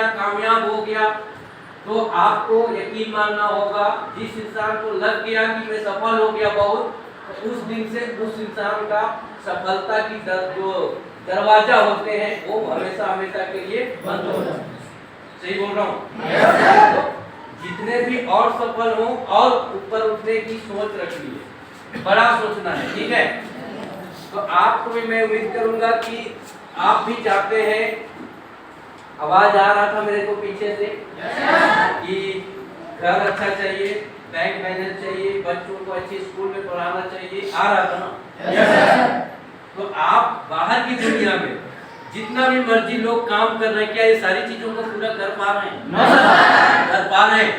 कामयाब हो गया तो आपको यकीन मानना होगा, जिस इंसान को लग गया कि मैं सफल हो गया बहुत, तो उस दिन से उस इंसान का सफलता की जो दरवाजा होते हैं वो हमेशा हमेशा के लिए बंद हो जाते हैं। सही बोल रहा हूँ? तो जितने भी और सफल हो और ऊपर उठने की सोच रखनी है, बड़ा सोचना है, ठीक है? तो आपको भी मैं उम्मीद करूंगा कि आप भी चाहते हैं। आवाज आ रहा था मेरे को पीछे से कि घर अच्छा चाहिए, बैंक बैलेंस चाहिए, बच्चों को अच्छे स्कूल में पढ़ाना चाहिए, आ रहा था ना? तो आप बाहर की दुनिया में जितना भी मर्जी लोग काम कर रहे हैं, क्या ये सारी चीजों को पूरा कर पा रहे हैं? कर पा रहे हैं?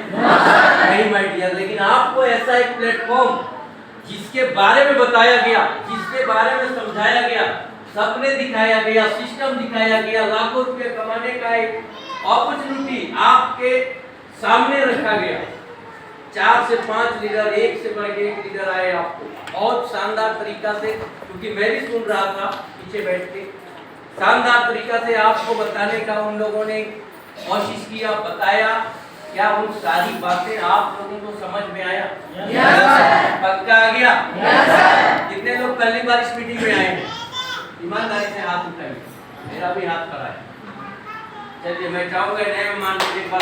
नहीं माय डियर। लेकिन आपको ऐसा एक प्लेटफॉर्म जिसके बारे में बताया गया, जिसके बारे में समझाया गया, सपने दिखाया गया, सिस्टम दिखाया गया, लाखों रुपए कमाने का एक अपॉर्चुनिटी आपके सामने रखा गया। 4 से 5 लीडर, एक से बढ़ के एक लीडर आए आपको बहुत शानदार तरीका से, क्योंकि मैं भी सुन रहा था पीछे बैठ के, शानदार तरीका से आपको बताने का उन लोगों ने कोशिश किया, बताया। क्या उन सारी बातें आप लोगों को समझ में आया? पक्का आ गया? कितने लोग पहली बार इस मीटिंग में आए हैं? ईमानदारी से हाथ उठाइए। मेरा भी हाथ खड़ा है। चलिए मैं चाहूंगा नए मेहमान को एक बार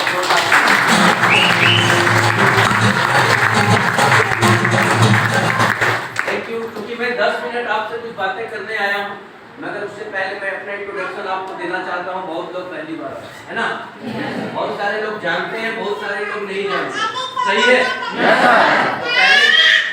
थैंक यू। क्योंकि मैं 10 मिनट आपसे कुछ बातें करने आया हूँ, मगर उससे पहले मैं अपना इंट्रोडक्शन आपको देना चाहता हूँ। बहुत लोग पहली बार है ना, बहुत सारे लोग जानते हैं, बहुत सारे लोग नहीं जानते। सही है? तो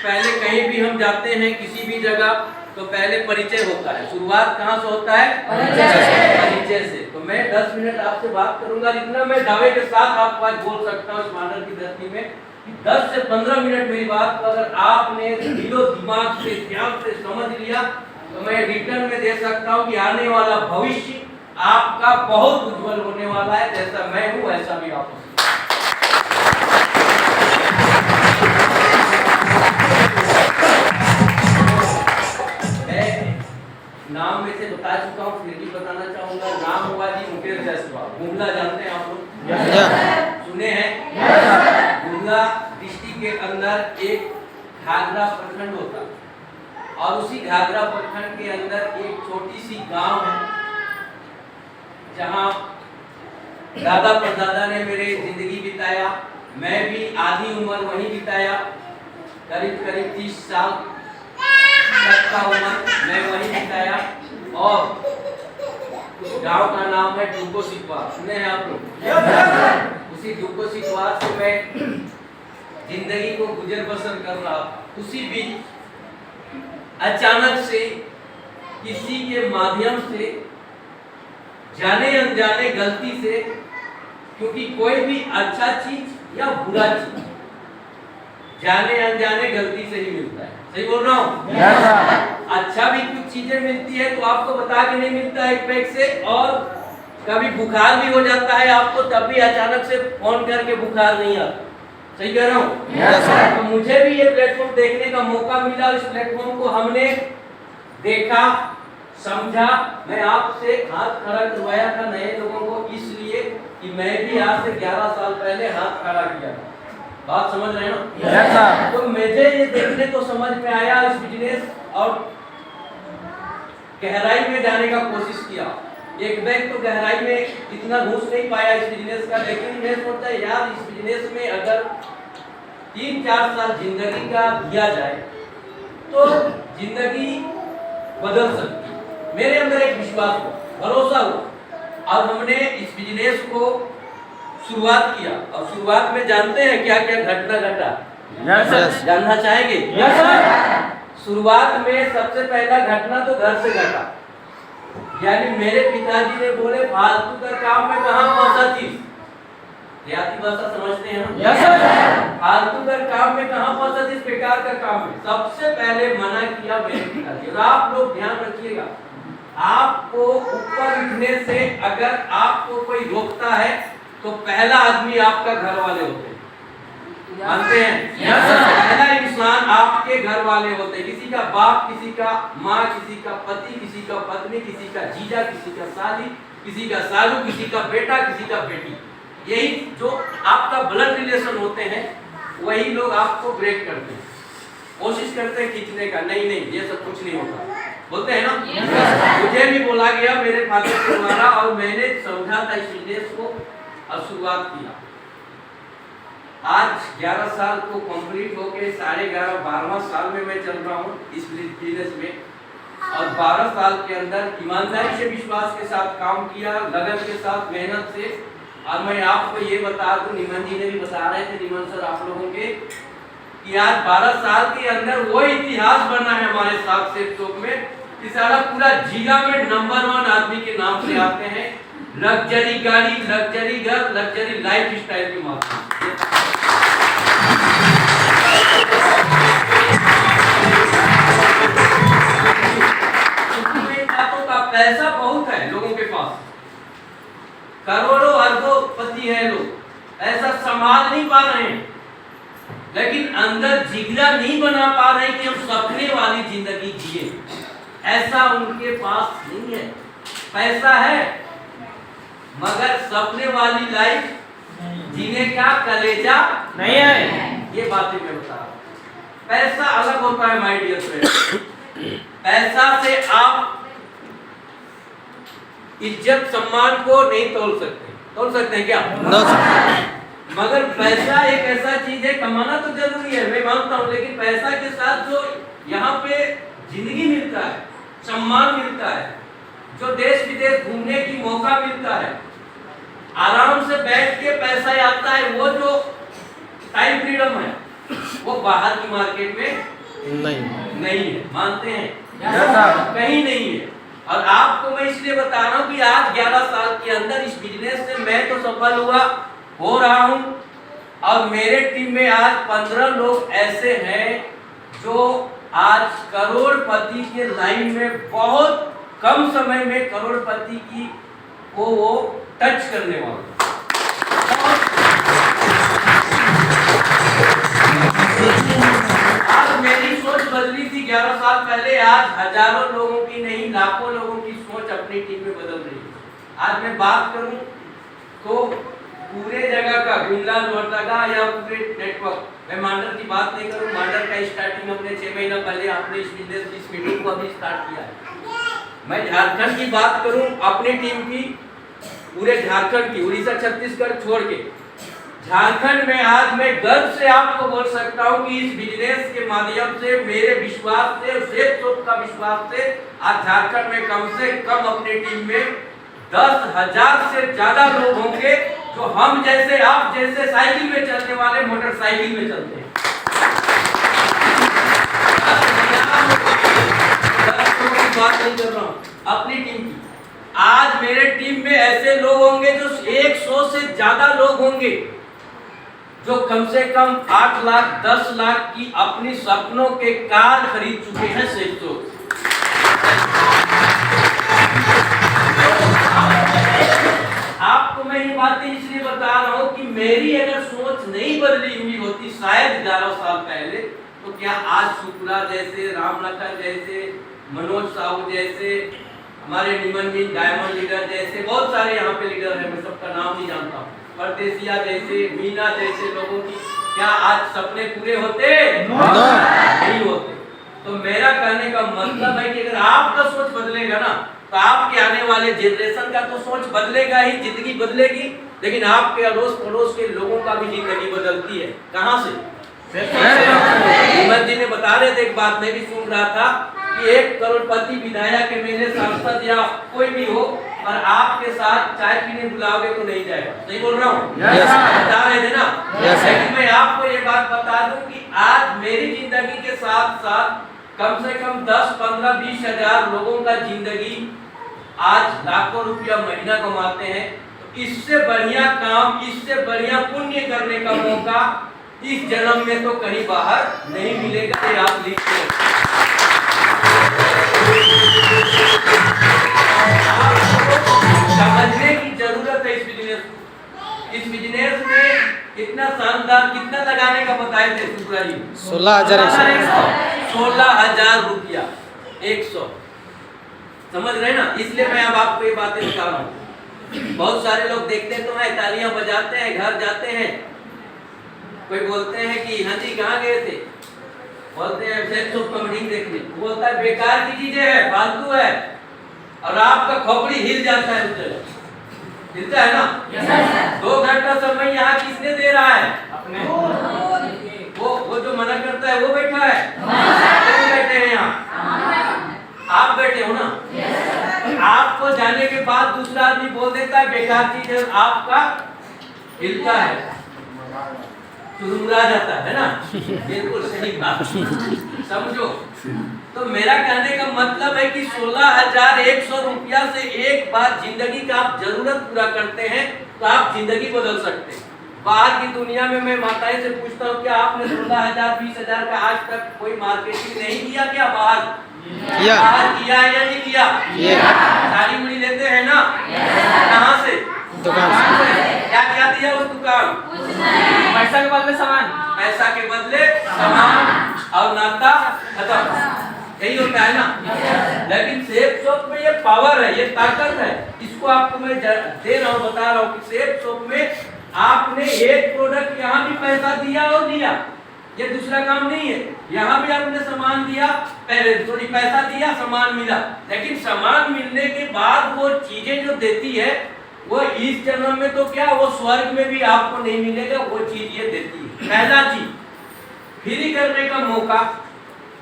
पहले कहीं भी हम जाते हैं किसी भी जगह, तो पहले परिचय होता है। शुरुआत कहाँ से होता है? परिचय से। तो मैं 10 मिनट आपसे बात करूंगा, जितना मैं दावे के साथ आपको आज बोल सकता हूँ इस मानव की धरती में, कि 10 से 15 मिनट मेरी बात को अगर आपने दिलो दिमाग से ध्यान से समझ लिया, तो मैं रिटर्न में दे सकता हूँ कि आने वाला भविष्य आपका बहुत उज्जवल होने वाला है। जैसा मैं हूँ वैसा भी आप हो। नाम में से बता चुका हूँ, फिर भी बताना चाहूंगा। नाम हुआ जी मुकेश जायसवाल। गुमला जानते हैं आप लोग? सुने हैं? गुमला डिस्ट्रिक्ट के अंदर एक घाघरा प्रखंड होता है, और उसी घाघरा प्रखंड के अंदर एक छोटी सी गांव है, जहां दादा परदादा ने मेरे जिंदगी बिताया। मैं भी आधी उम्र वहीं बिताया, करीब करीब 30 साल तक का उम्र मैं वहीं बिताया। और उस गांव का नाम है डुको सिकवार। सुने हैं आप लोग? उसी डुको सिकवार से मैं जिंदगी को गुजर बसर कर रहा था। उसी बीच अचानक से किसी के माध्यम से, जाने अनजाने गलती से, क्योंकि कोई भी अच्छा चीज या बुरा चीज जाने अनजाने गलती से ही मिलता है। सही बोल रहा हूँ? अच्छा भी कुछ चीजें मिलती है तो आपको बता के नहीं मिलता है एक पैक से, और कभी बुखार भी हो जाता है आपको, तब भी अचानक से फोन करके बुखार नहीं आता। सही कह रहा हूँ? तो मुझे भी ये प्लेटफॉर्म देखने का मौका मिला। इस प्लेटफॉर्म को हमने देखा, समझा। मैं आपसे हाथ खड़ा करवाया था नए लोगों को, इसलिए कि मैं भी आज से 11 साल पहले हाथ खड़ा किया था। बात समझ रहे हैं ना? तो मुझे ये देखने को समझ में आया इस बिजनेस, और गहराई में जाने का कोशिश किया। एक बैग तो गहराई में इतना घुस नहीं पाया इस बिजनेस का, लेकिन मैं सोचा यार इस बिजनेस में अगर 3-4 साल जिंदगी का दिया जाए तो जिंदगी बदल सकती है। मेरे अंदर एक विश्वास हुआ, भरोसा हुआ, और हमने इस बिजनेस को शुरुआत किया। और शुरुआत में जानते हैं क्या क्या घटना घटा? जानना चाहेंगे? शुरुआत में सबसे पहला घटना तो घर से घटा। यानी मेरे पिताजी ने बोले फालतू का काम में कहाँ फंसा चीज। देहाती भाषा समझते हैं ना? फालतू का काम में कहाँ फंसा चीज, बेकार का काम में सबसे पहले मना किया मेरे पिताजी। और आप लोग ध्यान रखिएगा, आपको ऊपर उठने से अगर आपको कोई रोकता है तो पहला आदमी आपका घर वाले होते हैं। मानते हैं? पहला इंसान आपके घर वाले होते हैं। किसी का बाप, किसी का माँ, किसी का पति, किसी का पत्नी, किसी का जीजा, किसी का साली, किसी का सालू, किसी का बेटा, किसी का बेटी। यही जो आपका ब्लड रिलेशन होते हैं वही लोग आपको ब्रेक करते हैं, कोशिश करते हैं खींचने का। नहीं नहीं, ये सब कुछ नहीं होता, बोलते हैं ना। मुझे भी बोला गया मेरे फादर के द्वारा और मैंने समझा था इस बिजनेस को और शुरुआत किया। आज 11 साल को कंप्लीट होके 11.5 साल में मैं चल रहा हूँ इस बिजनेस में, और 12 साल के अंदर ईमानदारी से, विश्वास के साथ काम किया, लगन के साथ, मेहनत से। और मैं आपको ये बता दूं, निमन जी ने भी बता रहे थे, निमन सर आप लोगों के, कि आज 12 साल के अंदर वो इतिहास बना है हमारे साथ सेफ चौक में कि सारा पूरा जिला में नंबर 1 आदमी के नाम से आते हैं। लग्जरी गाड़ी, लग्जरी घर, लग्जरी लाइफ स्टाइल के माध्यम का पैसा बहुत है लोगों के पास, करोड़ों अरबोपति है लोग, ऐसा संभाल नहीं पा रहे हैं, लेकिन अंदर जिगरा नहीं बना पा रहे कि हम सपने वाली जिंदगी जिए। ऐसा उनके पास नहीं है। पैसा है मगर सपने वाली लाइफ जीने का कलेजा नहीं है। ये बातें मैं बता रहा हूं। पैसा अलग होता है माय डियर फ्रेंड। पैसा से आप इज्जत सम्मान को नहीं तोल सकते। तोल सकते हैं क्या? मगर पैसा एक ऐसा चीज है, कमाना तो जरूरी है, मैं मानता हूँ, लेकिन पैसा के साथ जो यहाँ पे जिंदगी मिलता है, सम्मान मिलता है, जो देश विदेश घूमने की मौका मिलता है, आराम से बैठ के पैसा आता है, वो जो टाइम फ्रीडम है वो बाहर की मार्केट में नहीं है। मानते हैं? कहीं नहीं है। और आपको मैं इसलिए बता रहा हूँ कि आज 11 साल के अंदर इस बिजनेस से मैं तो सफल हो रहा हूँ, और मेरे टीम में आज 15 लोग ऐसे हैं जो आज करोड़पति के लाइन में बहुत कम समय में करोड़पति की को वो टच करने वाले। आज मेरी सोच बदली थी 11 साल पहले, आज हजारों लोगों की नहीं लाखों लोगों की सोच अपनी टीम में बदल रही है। आज मैं बात करूं तो पूरे जगह का गुंडा लोहरदगा या पूरे नेटवर्क, मैं मांडर की बात नहीं करूं, मांडर का स्टार्टिंग हमने 6 महीना पहले आपने इस बिजनेस की इस मीटिंग को अभी स्टार्ट किया है। मैं झारखंड की बात करूं अपनी टीम की, पूरे झारखंड की, उड़ीसा छत्तीसगढ़ छोड़ के झारखंड में आज मैं गर्व से आपको बोल सकता हूं कि इस बिजनेस के माध्यम से, मेरे विश्वास से, सेफ चौक का विश्वास से, आज झारखंड में कम से कम अपनी टीम में 10,000 से ज्यादा लोग होंगे जो हम जैसे, आप जैसे साइकिल में चलने वाले मोटरसाइकिल में चलते हैं। बात नहीं कर रहा हूं, अपनी टीम की। आज मेरे टीम में ऐसे लोग होंगे जो 100 से ज्यादा लोग होंगे जो कम से कम 8 लाख 10 लाख की अपनी सपनों के कार खरीद चुके हैं सेफ चौक। आपको मैं ये बातें इसलिए बता रहा हूँ कि मेरी अगर सोच नहीं बदली हुई होती शायद 11 साल पहले, तो क्या आज शुक्ला जैसे, रामलखन जैसे, मनोज साहू जैसे, हमारे निमन जी डायमंड लीडर जैसे बहुत सारे यहाँ पे लीडर हैं, मैं सबका नाम नहीं जानता हूँ, परदेसिया जैसे, मीना जैसे लोगों की क्या आज सपने पूरे होते? नहीं होते। तो मेरा कहने का मतलब है कि अगर आपका सोच बदलेगा ना, तो आपके आने वाले जनरेशन का तो सोच बदलेगा ही, जिंदगी बदलेगी, लेकिन आपके अड़ोस पड़ोस के लोगों का भी जिंदगी बदलती है। कहाँ से? निमन जी ने बता रहे थे, एक बात मैं भी सुन रहा था कि 1 करोड़पति विधायक एमएलए सांसद या कोई भी हो, और आपके साथ चाय पीने बुलाओगे तो नहीं जाएगा। सही बोल रहा हूँ? बता रहे थे ना? लेकिन मैं आपको ये बात बता दूं कि आज मेरी जिंदगी के साथ साथ कम से कम 10, 15, 20 हजार लोगों का जिंदगी आज लाखों रुपया महीना कमाते हैं। तो इससे बढ़िया काम, इससे बढ़िया पुण्य करने का मौका इस जन्म में तो कहीं बाहर नहीं मिलेगा। ये आप लिखते हैं। समझने की जरूरत है इस बिजनेस को। इस बिजनेस में कितना शानदार, कितना लगाने का बताए थे शुक्ला जी? 16,000 रुपया 100। समझ रहे ना? इसलिए मैं अब आपको ये बातें बता रहा हूँ। बहुत सारे लोग देखते तो हैं, तालियां बजाते हैं, घर जाते हैं, कोई बोलते हैं कि हाँ जी कहाँ गए थे, बोलते हैं सेक्स ऑफ कॉमेडी देखने, बोलता है बेकार की चीजें है, फालतू है, और आपका खोपड़ी हिल जाता है, उस जगह हिलता है ना। 2 घंटा समय यहाँ किसने दे रहा है? अपने वो जो मना करता है वो बैठा है, कौन बैठे हैं यहाँ? आप बैठे हो ना। आपको जाने के बाद दूसरा आदमी बोल देता है बेकार चीज है, आपका हिलता है, चुरमुरा जाता है ना। बिल्कुल सही बात, समझो। तो मेरा कहने का मतलब है कि 16,100 रुपया से एक बार जिंदगी का आप जरूरत पूरा करते हैं तो आप जिंदगी बदल सकते हैं। बाहर की दुनिया में मैं माताएं से पूछता हूँ क्या आपने 16,000 20,000 का आज तक कोई मार्केटिंग नहीं किया क्या? बाहर किया है या नहीं किया? साड़ी मुड़ी लेते हैं ना, कहाँ से? दुकान से। क्या क्या दिया उस दुकान? पैसा के बदले सामान, पैसा के बदले सामान, और नाता खत्म। यही होता है ना। लेकिन सेफ शॉप में ये पावर है, ये ताकत है। इसको आपको मैं दे रहा हूँ, बता रहा हूँ कि सेफ शॉप में आपने एक प्रोडक्ट यहाँ भी पैसा दिया और दिया, ये दूसरा काम नहीं है। यहाँ भी आपने सामान दिया, पहले थोड़ी पैसा दिया, सामान मिला, लेकिन सामान मिलने के बाद वो चीजें जो देती है वो इस जन्म में तो क्या, वो स्वर्ग में भी आपको नहीं मिलेगा, वो चीज ये देती है। पहला चीज फ्री करने का मौका,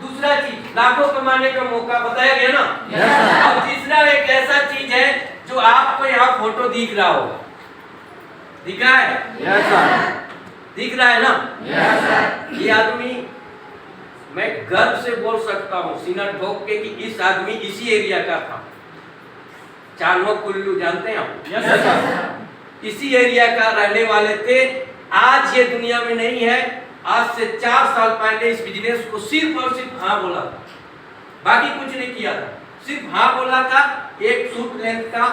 दूसरा चीज लाखों कमाने का मौका, बताया गया ना। और तीसरा एक ऐसा चीज है जो आपको यहाँ फोटो दिख रहा होगा, दिख रहा है? दिख रहा है ना। ये आदमी मैं गर्व से बोल सकता हूँ सीना ठोक के कि इस आदमी इसी एरिया का था। चानो कुल्लू जानते हैं आप? इसी एरिया का रहने वाले थे। आज ये दुनिया में नहीं है। आज से 4 साल पहले इस बिजनेस को सिर्फ और सिर्फ हाँ बोला था, बाकी कुछ नहीं किया था, सिर्फ हाँ बोला था। एक सूट लेंथ का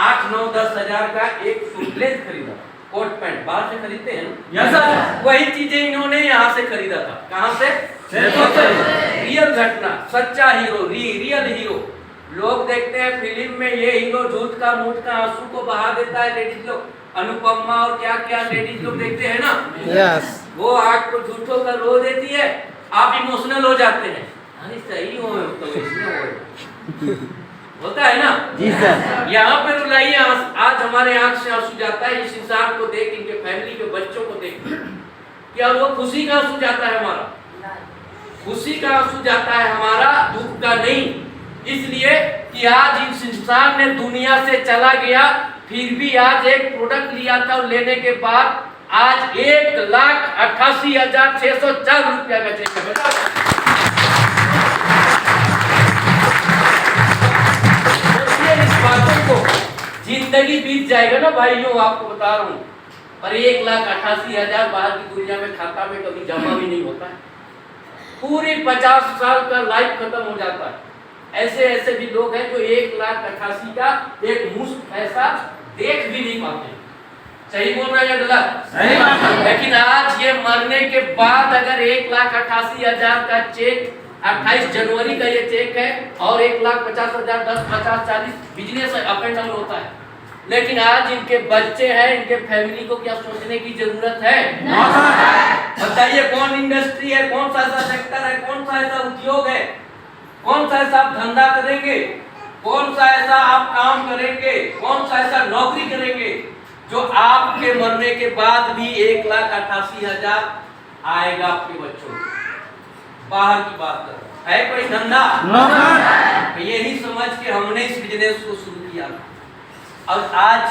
8, 9, 10 हजार का एक सूट लेंथ खरीदा, कोट पैंट बाहर से खरीदते हैं ना, वही चीजें इन्होंने यहाँ से खरीदा था। कहाँ से? रियल घटना, सच्चा हीरो, रियल हीरो। लोग देखते हैं फिल्म में ये हीरो झूठ का मूठ का आंसू को बहा देता है, लेडीज लोग, अनुपमा और क्या क्या लेडीज लोग देखते हैं ना, वो आग को झूठों का रो देती है, आप इमोशनल हो जाते हैं, अरे सही हो तो इसमें होता है ना जी सर। यहाँ पे रुलाइए, आज हमारे आंख से आंसू जाता है इस इंसान को देख, इनके फैमिली के बच्चों को देख कि, और वो खुशी का आंसू जाता है हमारा, खुशी का आंसू जाता है हमारा, दुख का नहीं। इसलिए कि आज इस इंसान ने दुनिया से चला गया, फिर भी आज एक प्रोडक्ट लिया था और लेने के बाद आज 1,88,604 रुपया का चेक है। इस बातों को जिंदगी बीत जाएगा ना भाइयों, आपको बता रहा हूँ, पर 1,88,000 बाहर की दुनिया में खाता में कभी जमा भी नहीं होता है। पूरी 50 साल का लाइफ खत्म हो जाता है। ऐसे ऐसे भी लोग हैं जो 1,88,000 का एक मुश्त पैसा देख भी नहीं पाते। सही बोल रहा है या गलत? सही बात है। लेकिन आज ये मरने के बाद अगर 1,88,000 का चेक, 28 जनवरी का ये चेक है, और 1,50,000 10, 50, 40 बिजनेस अप एंड डाउन होता है, लेकिन आज इनके बच्चे हैं, इनके फैमिली को क्या सोचने की जरूरत है? बताइए कौन इंडस्ट्री है, कौन सा ऐसा सेक्टर है, कौन सा ऐसा उद्योग है, कौन सा ऐसा आप धंधा करेंगे, कौन सा ऐसा आप काम करेंगे, कौन सा ऐसा नौकरी करेंगे जो आपके मरने के बाद भी 1,88,000 आएगा आपके बच्चों को? बाहर की बात कर, है कोई धंधा? यही समझ के हमने इस बिजनेस को शुरू किया। और आज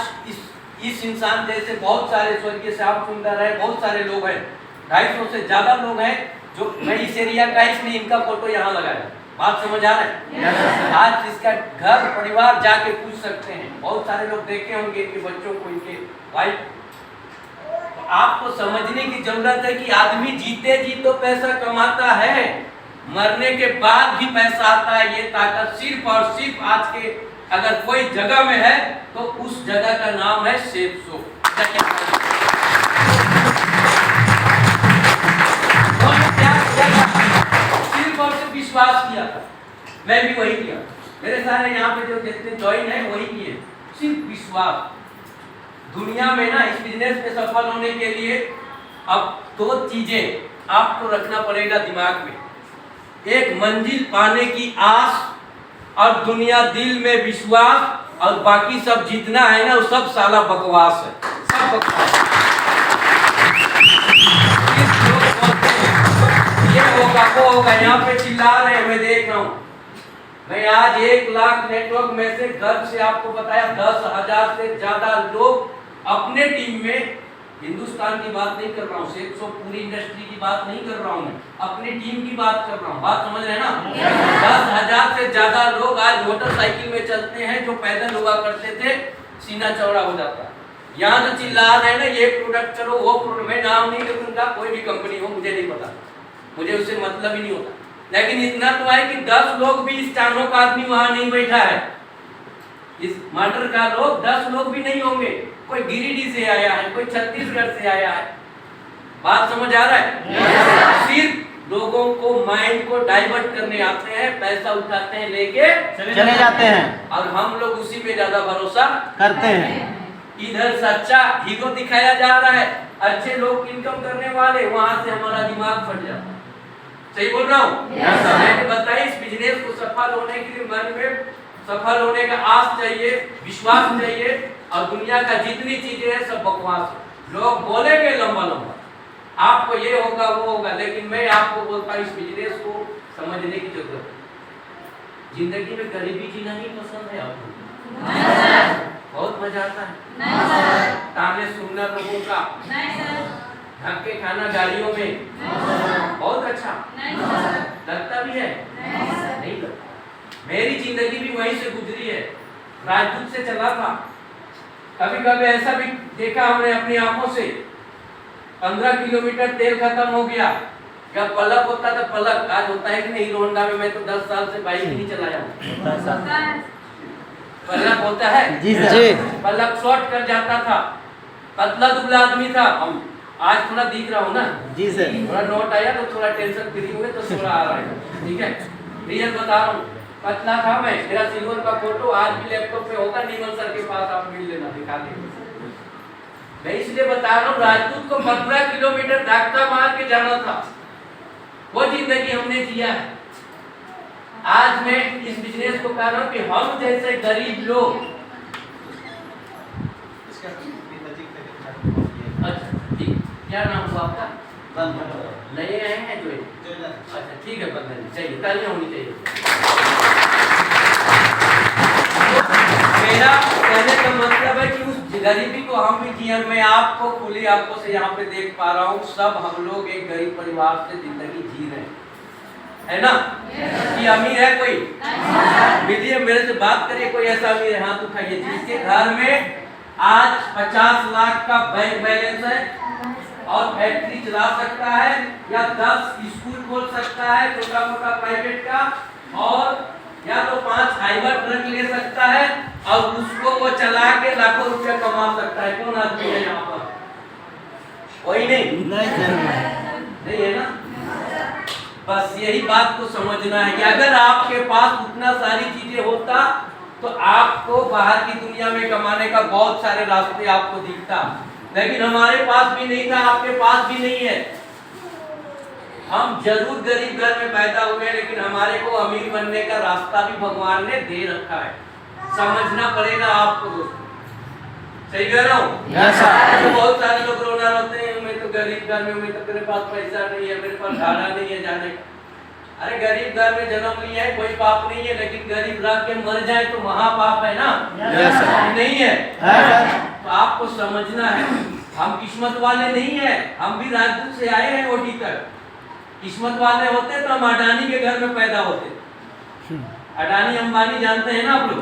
इस इंसान जैसे बहुत सारे स्वर्गीय श्याम सुंदर है, बहुत सारे लोग हैं, 250 से ज्यादा लोग हैं जो मैं इस एरिया का, इसलिए इनका फोटो यहाँ लगाया। बात समझ आ रहा है? आज इसका घर परिवार जाके पूछ सकते हैं, बहुत सारे लोग देखे होंगे इनके बच्चों को, इनके वाइफ। तो आपको समझने की जरूरत है कि आदमी जीते जी तो पैसा कमाता है, मरने के बाद भी पैसा आता है। ये ताकत सिर्फ और सिर्फ आज के अगर कोई जगह में है तो उस जगह का नाम है सेफ शॉप। सिर्फ और सिर्फ विश्वास किया था, मैं भी वही किया, मेरे सारे यहाँ पे जो जितने ज्वाइन है वही किए। सिर्फ विश्वास। दुनिया में ना इस बिजनेस में सफल होने के लिए अब 2 चीजें आपको रखना पड़ेगा दिमाग में, एक मंजिल पाने की आस और दुनिया दिल में विश्वास, और बाकी सब जितना है ना वो सब साला बकवास है, सब बकवास। ये होगा वो होगा, यहाँ पे चिल्ला रहे हैं, मैं देख रहा हूँ। मैं आज 1 लाख नेटवर्क में से गर्व से आपको बताया 10,000 से ज्यादा लोग अपने टीम में, हिंदुस्तान की बात नहीं कर रहा हूँ, 100 पूरी इंडस्ट्री की बात नहीं कर रहा हूँ, मैं अपनी टीम की बात कर रहा हूँ। बात समझ रहे हैं ना? 10,000 से ज्यादा लोग आज मोटरसाइकिल में चलते हैं, जो पैदल हुआ करते थे सीना चौड़ा हो जाता। यहाँ जो चिल्ला रहे हैं ना, ये प्रोडक्ट करो वो प्रोडक्ट, मैं नाम नहीं लूंगा, कोई भी कंपनी हो, मुझे नहीं पता, मुझे उससे मतलब ही नहीं होता, लेकिन इतना तो है कि 10 लोग भी इस चानों का आदमी वहां नहीं बैठा है, इस मर्डर का लोग 10 लोग भी नहीं होंगे। कोई गिरिडीह से आया है, कोई छत्तीसगढ़ से आया है। बात समझ आ रहा है? सिर्फ लोगों को माइंड को डाइवर्ट करने आते हैं, पैसा उठाते हैं, लेके चले जाते हैं, और हम लोग उसी पे ज्यादा भरोसा करते हैं। इधर सच्चा हीरो दिखाया जा रहा है, अच्छे लोग इनकम करने वाले, वहां से हमारा दिमाग फट जाता है। सही बोल रहा हूँ? मैंने बताया इस बिजनेस को सफल होने के लिए मन में सफल होने का आस चाहिए, विश्वास चाहिए, और दुनिया का जितनी चीजें हैं सब बकवास है। लोग बोलेंगे लंबा लंबा, आपको ये होगा वो होगा, लेकिन मैं आपको बोलता हूँ इस बिजनेस को समझने की जरूरत है। जिंदगी में गरीबी जीना ही पसंद है आपको? बहुत मजा आता है ताने सुनना लोगों का, ढक के खाना गाड़ियों में, बहुत अच्छा लगता भी है, नहीं लगता। मेरी जिंदगी भी वहीं से गुजरी है, राजदूत से चला था। कभी कभी ऐसा भी देखा हमने अपनी आंखों से, 15 किलोमीटर तेल खत्म हो गया, क्या पलक होता था, पलक आज होता है कि नहीं? हीरो होंडा में मैं तो 10 साल से बाइक नहीं चलाया हूँ। पलक होता है जी सर, पलक शॉर्ट कर जाता था, पतला दुबला आदमी था, हम आज थोड़ा दिख रहा हूँ ना जी सर, थोड़ा नोट आया तो थोड़ा टेंशन फ्री हुए तो थोड़ा आ रहा है, ठीक है, रियल बता रहा हूँ। पतला था मैं, मेरा सिल्वर का फोटो आज भी लैपटॉप पे होगा, नीमल सर के पास आप मिल लेना, दिखा देंगे। मैं इसलिए बता रहा हूँ, राजदूत को 15 किलोमीटर धक्का मार के जाना था, वो जिंदगी हमने जिया है। आज मैं इस बिजनेस को कह रहा हूँ कि हम जैसे गरीब लोग, अच्छा ठीक, क्या नाम हुआ आपका? नए आए हैं जो? अच्छा ठीक है, बंधन चाहिए, तालियां होनी चाहिए। मेरा कहने का मतलब है कि उस गरीबी को हम भी जिए। मैं आपको खुली आंखों से यहाँ पे देख पा रहा हूँ, सब हम लोग एक गरीब परिवार से जिंदगी जी रहे हैं, है ना? कि अमीर है कोई? मिलिए मेरे से बात करिए, कोई ऐसा अमीर है? हाथ उठाइए जिसके घर में आज 50 लाख का बैंक बैलेंस है और फैक्ट्री चला सकता है, या 10 स्कूल खोल सकता है छोटा मोटा प्राइवेट का, और या तो 5 हाइवर ट्रक ले सकता है और उसको वो चला के लाखों रुपया कमा सकता है। कौन आदमी है यहाँ पर? कोई नहीं, नहीं है ना? बस यही बात को समझना है कि अगर आपके पास उतना सारी चीजें होता तो आपको बाहर की दुनिया में कमाने का बहुत सारे रास्ते आपको दिखता, लेकिन हमारे पास भी नहीं था, आपके पास भी नहीं है। हम जरूर गरीब घर में पैदा हुए, लेकिन हमारे को अमीर बनने का रास्ता भी भगवान ने दे रखा है, समझना पड़ेगा आपको दोस्तों। सही कह रहा हूँ? तो बहुत सारे लोग रोना रोते हैं, मैं तो गरीब घर में, मैं तो मेरे पास पैसा नहीं है, मेरे पास भाड़ा नहीं है जाने का। अरे गरीब घर में जन्म लिया है कोई पाप नहीं है, लेकिन गरीब रह के मर जाए तो महापाप है ना? नहीं है? तो आपको समझना है, हम किस्मत वाले नहीं है, हम भी राजदूत से आए हैं ओटी तक। किस्मत वाले होते तो हम अडानी के घर में पैदा होते। अडानी अंबानी जानते हैं ना आप लोग?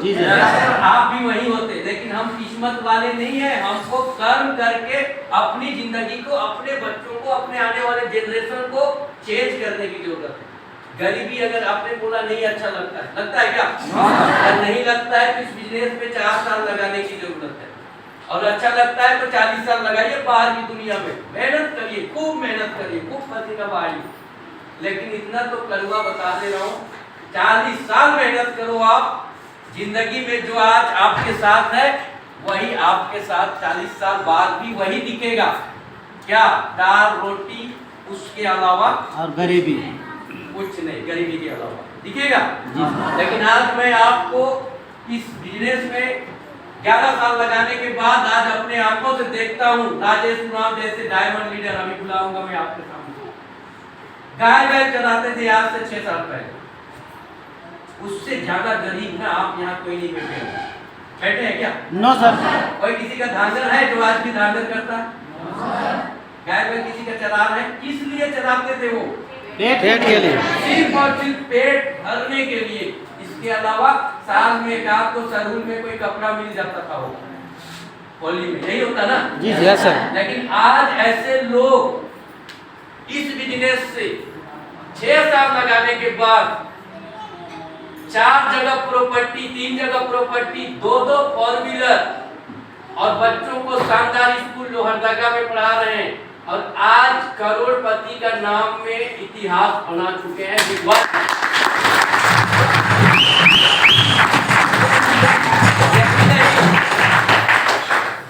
आप भी वही होते, लेकिन हम किस्मत वाले नहीं है। हमको कर्म करके अपनी जिंदगी को, अपने बच्चों को, अपने आने वाले जनरेशन को चेंज करने की जरूरत है। गरीबी अगर आपने बोला नहीं अच्छा लगता है, लगता है क्या? अगर नहीं लगता है तो इस बिजनेस पे 4 साल लगाने की जरूरत है, और अच्छा लगता है तो 40 साल लगाइए बाहर की दुनिया में, मेहनत करिए, खूब मेहनत करिए, खूब पसीना बहाइए। लेकिन इतना तो कड़वा बता दे रहा हूँ, 40 साल मेहनत करो आप, जिंदगी में जो आज आपके साथ है वही आपके साथ 40 साल बाद भी वही दिखेगा। क्या? दाल रोटी, उसके अलावा और गरीबी। कुछ नहीं, गरीबी के अलावा दिखेगा। जी। लेकिन आज मैं आपको इस बिजनेस में 11 साल लगाने के बाद आज अपने आंखों से देखता हूँ, राजेश कुमार जैसे डायमंड लीडर अभी बुलाऊंगा मैं आपके सामने, गाय बैल चलाते थे आज से 6 साल पहले। उससे ज्यादा गरीब ना आप यहाँ कोई नहीं बैठे हैं। बैठे हैं क्या? No sir. कोई किसी का धांधर है जो आज भी धांधर करता है? गाय बैल किसी का चला रहे हैं, किस लिए चलाते थे वो? पेट के लिए। सिर्फ और सिर्फ पेट भरने के लिए। इसके अलावा साल में एक आध तो सरूल में कोई कपड़ा मिल जाता था वो होली में, यही होता ना? जी सर। लेकिन आज ऐसे लोग इस बिजनेस से 6 साल लगाने के बाद 4 जगह प्रॉपर्टी, 3 जगह प्रॉपर्टी, 2-2 4 व्हीलर और बच्चों को शानदार स्कूल लोहरदगा में पढ़ा रहे हैं और आज करोड़पति का नाम में इतिहास बना चुके हैं।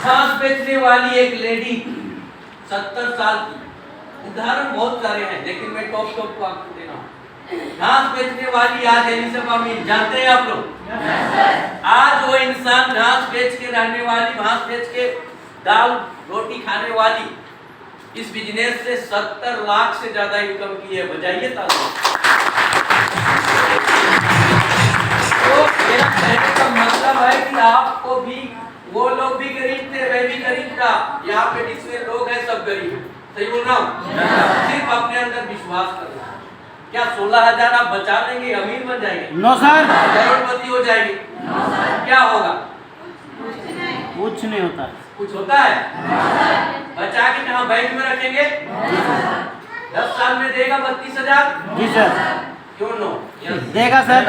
घास बेचने वाली एक लेडी 70 साल की, उदाहरण बहुत सारे हैं लेकिन मैं टॉप को आपको दे रहा हूँ। घास बेचने वाली आज एलिसबा मील, जानते हैं आप लोग? आज वो इंसान घास बेच के रहने वाली, घास बेच के दाल रोटी खाने वाली, इस बिजनेस से 70 लाख से ज्यादा इनकम की है। बजाइए ताली। तो मेरा कहने का मतलब है कि आपको भी, वो लोग भी गरीब थे, मैं भी गरीब था, यहाँ पे जितने लोग हैं सब गरीब हैं। सही बोल रहा हूँ? सिर्फ अपने अंदर विश्वास करना। क्या 16,000 आप बचा लेंगे, अमीर बन जाएंगे? No sir. करोड़पति हो जाएंगे? क्या होगा? कुछ नहीं होता। कुछ होता है? बचा के कहाँ बैंक में रखेंगे? 10 साल में देगा 32,000? जी सर। क्यों नो? देगा सर।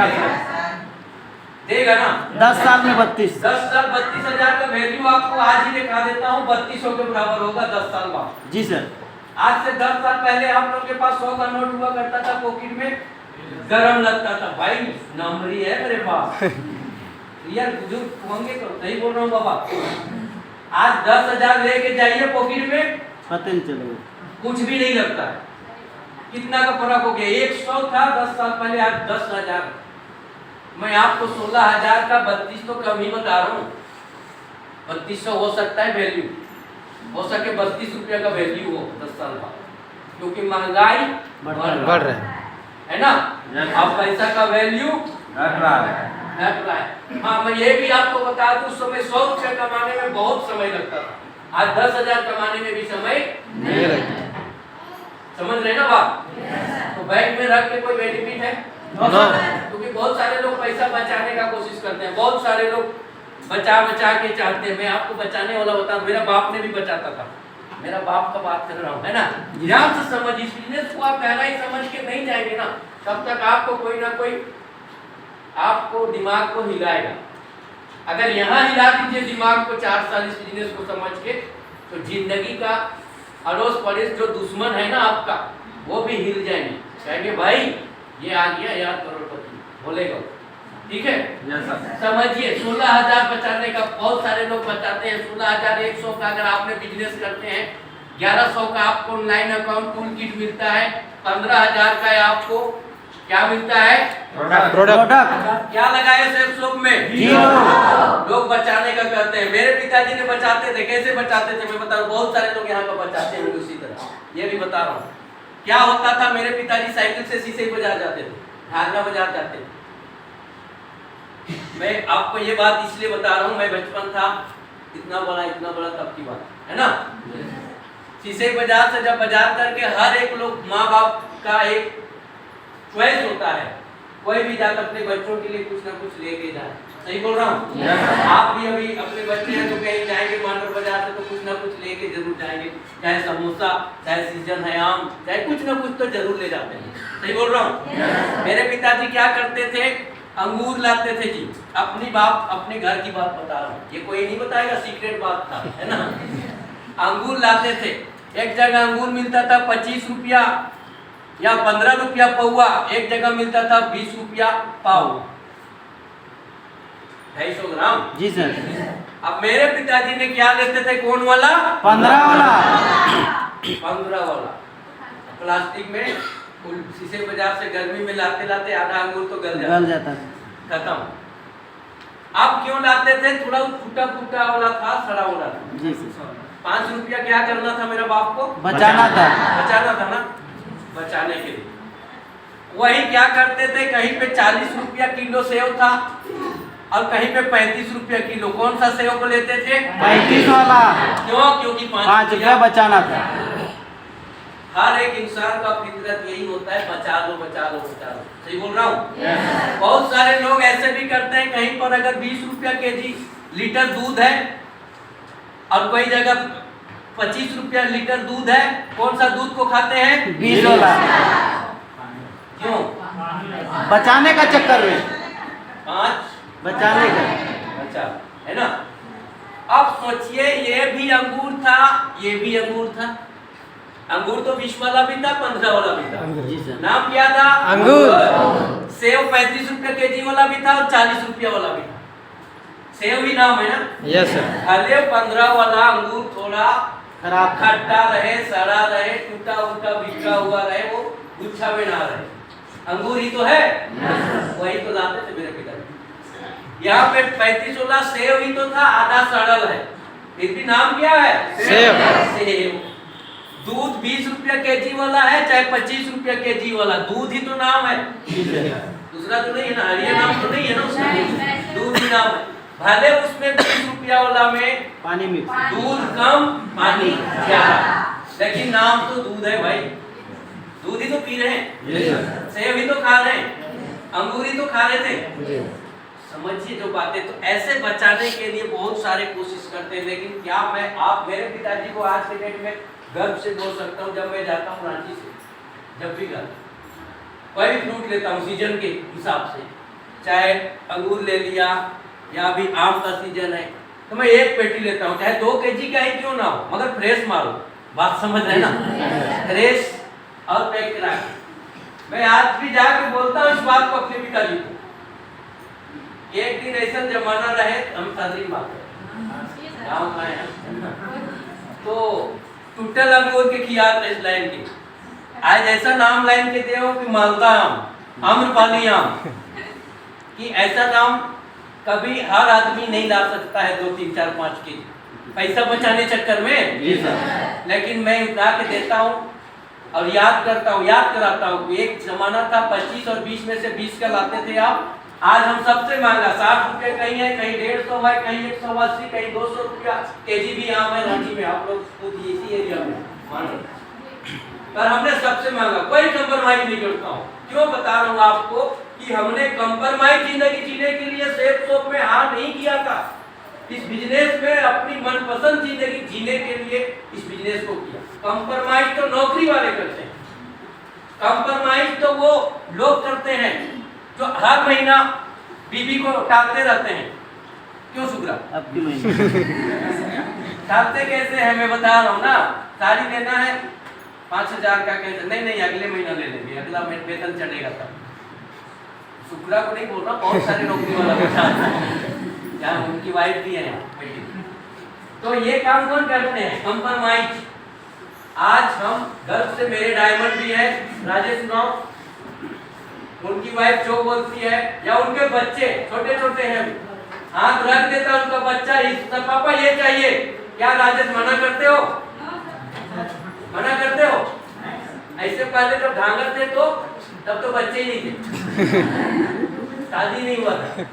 देगा ना? 10 साल में 32। 10 साल 32,000 का वैल्यू आपको आज ही दिखा देता हूँ, 3200 के बराबर होगा 10 साल बाद। जी सर। आज से 10 साल पहले आप लोग के पास 100 का नोट हुआ करता था, पॉकेट में गरम लगता था। भाई नंबरी है मेरे पास, यार बुजुर्ग होंगे तो नहीं बोल रहा हूँ बाबा। आज 10,000 लेके जाइए पॉकेट में, पता नहीं चलेगा, कुछ भी नहीं लगता है। कितना का फर्क हो गया? 100 था 10 साल पहले, आज 10,000। मैं आपको 16,000 का 32 तो कम ही बता रहा हूँ। 3200 हो सकता है वैल्यू, हो सके 32 रुपया का वैल्यू हो 10 साल बाद, क्योंकि महंगाई बढ़ रहा है ना? अब पैसा का वैल्यू घट रहा है। हाँ, मैं ये भी आपको बता दूं, उस समय 100 रुपया कमाने में बहुत समय लगता था, आज 10,000 कमाने में भी समय नहीं लगता। समझ रहे ना बात? तो बैंक में रख के कोई बेनिफिट है? क्योंकि बहुत सारे लोग पैसा बचाने का कोशिश करते हैं, बहुत सारे लोग बचा के चाहते हैं। मैं आपको बचाने वाला बता, मेरा बाप ने भी बचाता था, मेरा बाप का बात कर रहा हूँ, है ना? ध्यान से समझ, इस बिजनेस को आप गहराई समझ के नहीं जाएंगे ना, तब तक आपको कोई ना कोई आपको दिमाग को हिलाएगा। अगर यहाँ हिला दीजिए दिमाग को 4 साल इस बिजनेस को समझ के, तो जिंदगी का अड़ोस पड़ोस जो दुश्मन है ना आपका, वो भी हिल जाएंगे, कहेंगे भाई ये आ गया यार करोड़पति, बोलेगा। ठीक है? समझिए, 16,000 बचाने का, बहुत सारे लोग बचाते हैं 16,100 का। अगर आपने बिजनेस करते हैं 1100 का आपको ऑनलाइन अकाउंट टूल किट मिलता है, 15,000 का आपको क्या मिलता है? प्रोडक्ट। क्या लगाए सेल्फ शॉप में? लोग बचाने का करते हैं। मेरे पिताजी ने बचाते थे, कैसे बचाते थे मैं बता रहा हूँ, बहुत सारे लोग यहाँ पर बचाते हैं उसी तरह, ये भी बता रहा हूँ। क्या होता था, मेरे पिताजी साइकिल से शीशे बाजार जाते थे, ढालना बाजार जाते थे। मैं आपको ये बात इसलिए बता रहा हूँ, मैं बचपन था, इतना बड़ा तब की बात है ना। शीशे बाजार से जब बाजार करके हर एक लोग, माँ बाप का एक चॉइस होता है, कोई भी जाकर अपने बच्चों के लिए कुछ ना कुछ लेके जाए। सही बोल रहा हूँ? आप भी अभी अपने बच्चे हैं तो कहीं जाएंगे मांडर बाजार से तो कुछ ना कुछ लेके जरूर जाएंगे, चाहे समोसा, चाहे सीजन है आम, चाहे कुछ ना कुछ तो जरूर ले जाते हैं। सही बोल रहा हूँ? मेरे पिताजी क्या करते थे, अंगूर लाते थे जी। अपने घर की बात बता रहा हूँ, ये कोई नहीं बताएगा, सीक्रेट बात था, है ना। अंगूर लाते थे, एक जगह अंगूर मिलता था 25 रुपया या 15 रुपया पौवा, एक जगह मिलता था 20 रुपया पाव। 250 ग्राम। जी सर। अब मेरे पिताजी ने क्या लेते थे, कौन वाला? 15 वाला। 15 वाला प्लास्टिक में, शीशे बाजार से गर्मी में लाते लाते आधा अंगूर तो गल जाता था। खत्म। अब क्यों लाते थे? थोड़ा टूटा फूटा वाला था, सड़ा वाला था। जी सर। 5 रुपया क्या करना था मेरे बाप को? बचाना था। बचाना था ना, बचाने के लिए वही क्या करते थे, कहीं पे 40 रुपया किलो सेव था और कहीं पे 35 रुपया किलो। कौन सा सेव को लेते थे? 35 वाला। क्यों? क्योंकि 5 रुपया बचाना था। हर एक इंसान का फितरत यही होता है, बचा लो बचा लो बचा लो। सही बोल रहा हूँ? बहुत सारे लोग ऐसे भी करते हैं, कहीं पर अगर 20 रुपया केजी लीटर दूध है और कोई जगह 25 रुपया लीटर दूध है, कौन सा दूध को खाते हैं? 20 वाला। क्यों? बचाने का चक्कर में। 5 बचाने का। अच्छा है ना। अब सोचिए, ये भी अंगूर था, ये भी अंगूर था। अंगूर तो 20 वाला भी था, 15 वाला भी था। जी सर। नाम क्या था? अंगूर। सेव 35 रुपया केजी वाला भी था और 40 रुपया वाला भी था। सेव ही नाम है ना। Yes sir. भले 15 वाला अंगूर थोड़ा खराब था। खट्टा रहे, सड़ा रहे, टूटा उटा बिखरा हुआ रहे, वो गुच्छा में ना रहे, अंगूर ही तो है। वही तो लाते थे मेरे पिताजी। यहाँ पे 35 वाला सेव ही तो था, आधा सड़ल है, फिर भी नाम क्या है? सेव। सेव। दूध 20 रुपया केजी वाला है चाहे 25 रुपया केजी वाला, दूध ही तो नाम है, दूसरा तो नहीं है ना, हरिया नाम तो नहीं है ना उसका, दूध ही नाम है। भले उसमें 20 रुपया वाला में पानी मिक्स। दूध कम पानी ज्यादा, लेकिन नाम तो दूध है भाई, दूध ही तो पी रहे हैं, सेब ही तो खा रहे हैं, अंगूर ही तो खा रहे थे। समझिए जो बातें। तो ऐसे बचाने के लिए बहुत सारे कोशिश करते हैं, लेकिन क्या मैं आप मेरे पिताजी को आज के डेट में गर्व से बोल सकता हूँ, जब मैं जाता हूँ रांची से, जब भी कोई भी फ्रूट लेता हूँ सीजन के हिसाब से, चाहे अंगूर ले लिया या अभी आम का सीजन है, तो मैं एक पेटी लेता हूँ, चाहे 2 केजी का ही क्यों ना हो, मगर फ्रेश मारो। बात समझ रहे ना? फ्रेश और पैक करा के। मैं आज भी जाके बोलता हूँ इस बात को अपने पिताजी को। एक दिन ऐसा जमाना रहे, हम सदरी मांगे गाँव का है, तो टूटल अंगूर के खियात इस लाइन के, आज ऐसा नाम लाइन के दे कि मालदा आम, आम्रपाली आम, कि ऐसा नाम कभी हर आदमी नहीं ला सकता है 2, 3, 4, 5 के पैसा बचाने चक्कर में। जी सर। लेकिन मैं उठा के देता हूँ और याद करता हूँ, याद कराता हूँ। एक जमाना था 25 और 20 में से 20 का लाते थे आप, आज हम सबसे महंगा 60 रुपये कहीं है, कहीं 150 है, कहीं 180, कहीं 200 रुपया केजी भी आम है रांची में। आप लोग खुद इसी एरिया में मानो, पर हमने सबसे महंगा, कोई कंप्रोमाइज नहीं करता हूँ। क्यों बता रहा हूँ आपको कि हमने कंप्रोमाइज जिंदगी जीने के लिए सेब शॉप में हार नहीं किया था, इस बिजनेस में अपनी मनपसंद जिंदगी जीने के लिए इस बिजनेस को किया। कंप्रोमाइज तो नौकरी वाले करते हैं, कंप्रोमाइज तो वो लोग करते हैं जो हर महीना बीबी को टालते रहते हैं। क्यों सुगरा? अब की महीने टालते कैसे हैं मैं बता रहा हूँ ना। साड़ी लेना है 5,000 का, कहते नहीं नहीं अगले महीना ले लेंगे, अगला वेतन चढ़ेगा तब। शुक्रा को नहीं बोल रहा, बहुत सारे नौकरी वाला बचा जहाँ उनकी वाइफ भी है बेटी। तो ये काम कौन करते हैं? कंप्रोमाइज। आज हम गर्व से, मेरे डायमंड भी है राजेश राव, उनकी वाइफ जो बोलती है, या उनके बच्चे छोटे छोटे हैं, हाथ रख देता उनका बच्चा, पापा ये चाहिए, क्या राजेश मना करते हो? मना करते हो? ऐसे पहले जब ढांगर थे तो तब तो बच्चे ही नहीं थे, शादी नहीं हुआ था,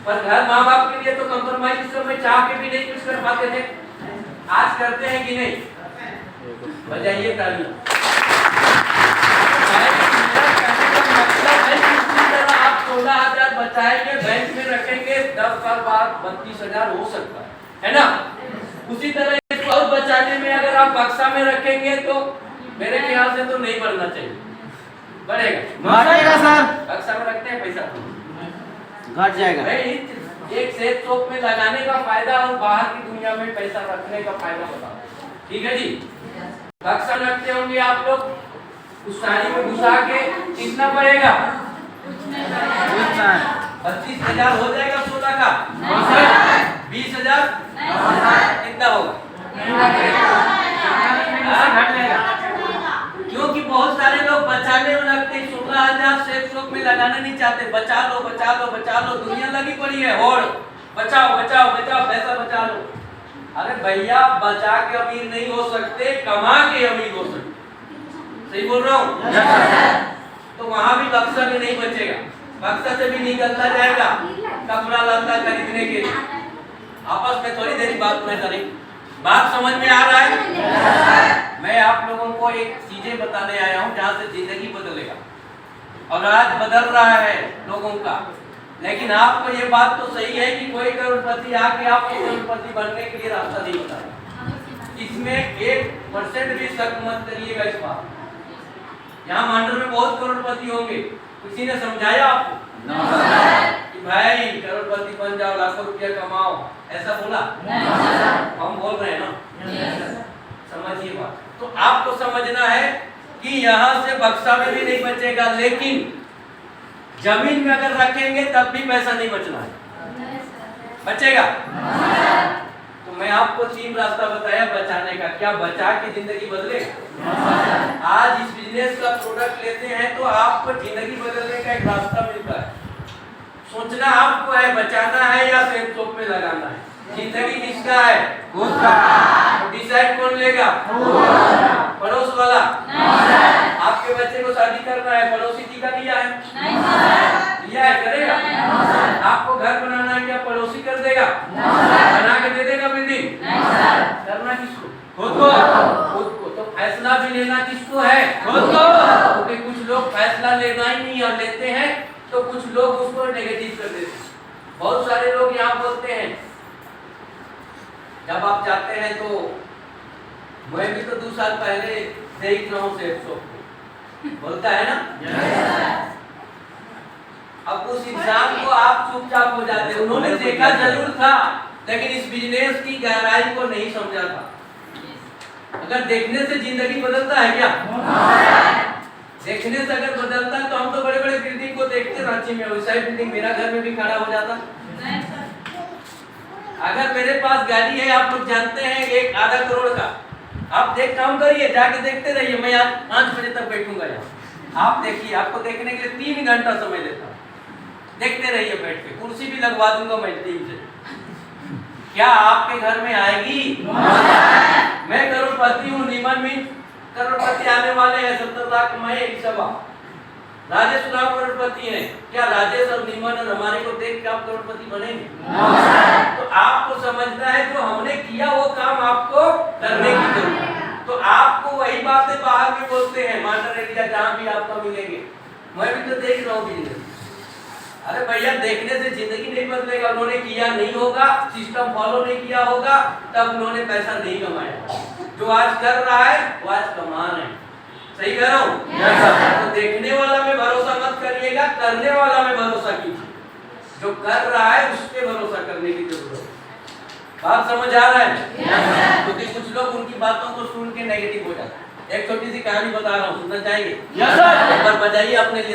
पर घर माँ बाप के लिए तो कंप्रोमाइज इस समय चाह के भी नहीं कुछ कर पाते थे। आज करते हैं कि नहीं? बजाइए तालियां। आप 16,000 बचाएंगे, बैंक में रखेंगे, 10 साल बाद 32,000 हो सकता है ना? उसी तरह इसको और बचाने में अगर आप बक्सा में रखेंगे तो मेरे ख्याल से तो नहीं बढ़ना चाहिए, बढ़ेगा, घटेगा सर, बक्सा में रखते हैं पैसा घट जाएगा। एक सेब शॉप में लगाने का फायदा और बाहर की दुनिया में पैसा रखने का फायदा बताओ। ठीक है जी? बक्सा रखते होंगे आप लोग, उस साड़ी में घुसा के कितना पड़ेगा? 25,000 हो जाएगा। 16 का 20,000 कितना होगा? घट जाएगा। क्योंकि बहुत सारे लोग बचाने में लगते हैं, 16,000 सेफ शॉप में लगाना नहीं चाहते। बचा लो बचा लो बचा लो, दुनिया लगी पड़ी है और बचाओ बचाओ बचाओ, पैसा बचा लो। अरे भैया, बचा के अमीर नहीं हो सकते, कमा के अमीर हो सकते। सही बोल रहा हूँ? तो वहां भी बक्सा में नहीं बचेगा, बक्सा से भी निकलता जाएगा कपड़ा लत्ता खरीदने के लिए। आपस में थोड़ी देरी बात में करें। बात समझ में आ रहा है? मैं आप लोगों को एक चीजें बताने आया हूँ जहाँ से जिंदगी बदलेगा, और आज बदल रहा है लोगों का। लेकिन आपको ये बात तो सही है कि कोई करोड़पति आके आपको करोड़पति बनने के लिए रास्ता नहीं बताया। इसमें 1% भी शक मत करिएगा इस बात। यहाँ मांडर में बहुत करोड़पति होंगे, किसी ने समझाया आपको कि भाई करोड़पति बन जाओ, लाखों रुपया कमाओ, ऐसा बोला? हम बोल रहे हैं ना, समझिए बात। तो आपको समझना है कि यहाँ से बक्सा में भी नहीं बचेगा, लेकिन जमीन में अगर रखेंगे तब भी पैसा नहीं बचना है, बचेगा। तो मैं आपको 3 रास्ता बताया बचाने का। क्या बचा के जिंदगी बदलेगा? आज इस बिजनेस का प्रोडक्ट लेते हैं तो आपको जिंदगी बदलने का एक रास्ता मिलता है। सोचना आपको है बचाना है या सेफ शॉप में लगाना है। जिंदगी किसका है? खुद का। तो डिसाइड कौन लेगा? पड़ोस वाला? आपके बच्चे को शादी करना है, पड़ोसी टीका लिया है? लिया है, करेगा? आपको घर बनाना है, क्या पड़ोसी कर देगा? बना के दे देगा बिल्डिंग? करना किसको? खुद को। खुद को। तो फैसला भी लेना किसको है? खुद को। क्योंकि कुछ लोग फैसला लेना ही नहीं और लेते हैं तो कुछ लोग उसको नेगेटिव कर देते हैं। बहुत सारे लोग यहाँ बोलते हैं, जब आप जाते हैं तो मैं भी तो 2 साल पहले देख रहा हूँ सेफ शॉप को, बोलता है ना। अब उस इंसान को आप चुपचाप हो जाते हैं। उन्होंने देखा जरूर था, लेकिन इस बिजनेस की गहराई को नहीं समझा था। अगर देखने से जिंदगी बदलता है क्या? देखने से अगर बदलता है तो हम तो बड़े बड़े बिल्डिंग को देखते रांची में, वैसा ही बिल्डिंग मेरा घर में भी खड़ा हो जाता। अगर मेरे पास गाड़ी है, आप लोग जानते हैं 1.5 करोड़ का, आप देख काम करिए, जाके देखते रहिए। मैं आज 5 बजे तक बैठूंगा यहाँ, आप देखिए। आपको देखने के लिए 3 घंटा समय लेता, देखते रहिए बैठ के। कुर्सी भी लगवा दूंगा मैं 3 से। क्या आपके घर में आएगी? मैं करोड़पति हूँ, नीमन मीन करोड़पति आने वाले हैं, 70 लाख कमाए एक सभा। राजेश राव करोड़पति हैं, क्या राजेश और नीमन और हमारे को देख के आप करोड़पति बनेंगे? तो आपको समझना है जो हमने किया वो काम आपको करने की जरूरत है। तो आपको वही बातें बाहर में बोलते हैं, मांडर एरिया जहाँ भी आपको मिलेंगे। मैं भी तो देख रहा हूँ बिजनेस। अरे भैया, देखने से जिंदगी नहीं बदलेगा। उन्होंने किया नहीं होगा, सिस्टम फॉलो नहीं किया होगा, तब उन्होंने पैसा नहीं कमाया। जो आज कर रहा है वो आज कमा रहे हैं। सही कह रहा हूँ? तो देखने वाला में भरोसा मत करिएगा, करने वाला में भरोसा कीजिए। जो कर रहा है उस पे भरोसा करने की जरूरत है। बात समझ आ रहा है? क्योंकि कुछ लोग उनकी बातों को सुन के नेगेटिव हो जाते हैं। एक छोटी सी कहानी बता रहा हूँ, सुनना चाहेंगे? एक बार बजाइए अपने लिए।